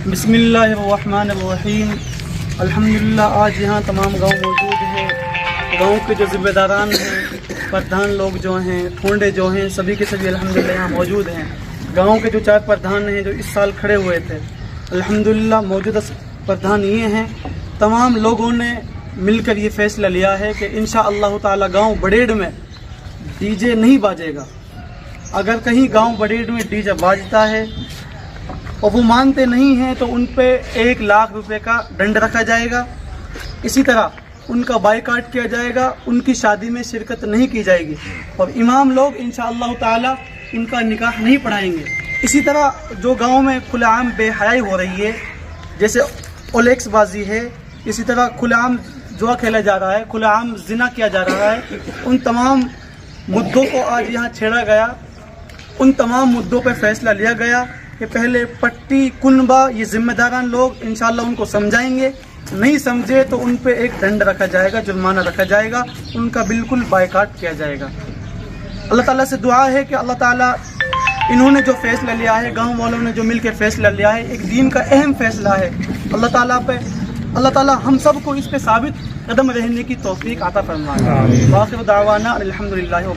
بسم اللہ الرحمن الرحیم۔ الحمدللہ آج یہاں تمام گاؤں موجود ہیں۔ گاؤں کے جو ذمہ داران ہیں، پردھان لوگ جو ہیں، ٹھونڈے جو ہیں، سبھی کے سبھی الحمدللہ یہاں موجود ہیں۔ گاؤں کے جو 4 پردھان ہیں جو اس سال کھڑے ہوئے تھے، الحمدللہ موجودہ پردھان یہ ہیں۔ تمام لوگوں نے مل کر یہ فیصلہ لیا ہے کہ انشاءاللہ تعالی گاؤں بڑیڑ میں ڈی جے نہیں باجے گا۔ اگر کہیں گاؤں بڑیڑ میں ڈی جے باجتا ہے اور وہ مانتے نہیں ہیں تو ان پہ 1 لاکھ روپے کا ڈنڈ رکھا جائے گا۔ اسی طرح ان کا بائیکاٹ کیا جائے گا، ان کی شادی میں شرکت نہیں کی جائے گی، اور امام لوگ انشاءاللہ تعالی ان کا نکاح نہیں پڑھائیں گے۔ اسی طرح جو گاؤں میں کھلے عام بے حیائی ہو رہی ہے، جیسے اولیکس بازی ہے، اسی طرح کھلے عام جوا کھیلا جا رہا ہے، کھلے عام زنا کیا جا رہا ہے، ان تمام مدعوں کو آج یہاں چھیڑا گیا۔ ان تمام مدعوں پہ فیصلہ لیا گیا کہ پہلے پٹی کنبہ یہ ذمہ داران لوگ انشاءاللہ ان کو سمجھائیں گے، نہیں سمجھے تو ان پہ ایک ڈنڈ رکھا جائے گا، جرمانہ رکھا جائے گا، ان کا بالکل بائیکاٹ کیا جائے گا۔ اللہ تعالیٰ سے دعا ہے کہ اللہ تعالیٰ انہوں نے جو فیصلہ لیا ہے، گاؤں والوں نے جو مل کے فیصلہ لیا ہے، ایک دین کا اہم فیصلہ ہے۔ اللہ تعالیٰ ہم سب کو اس پہ ثابت قدم رہنے کی توفیق عطا فرمائے۔ آخر دعوانا الحمدللہ۔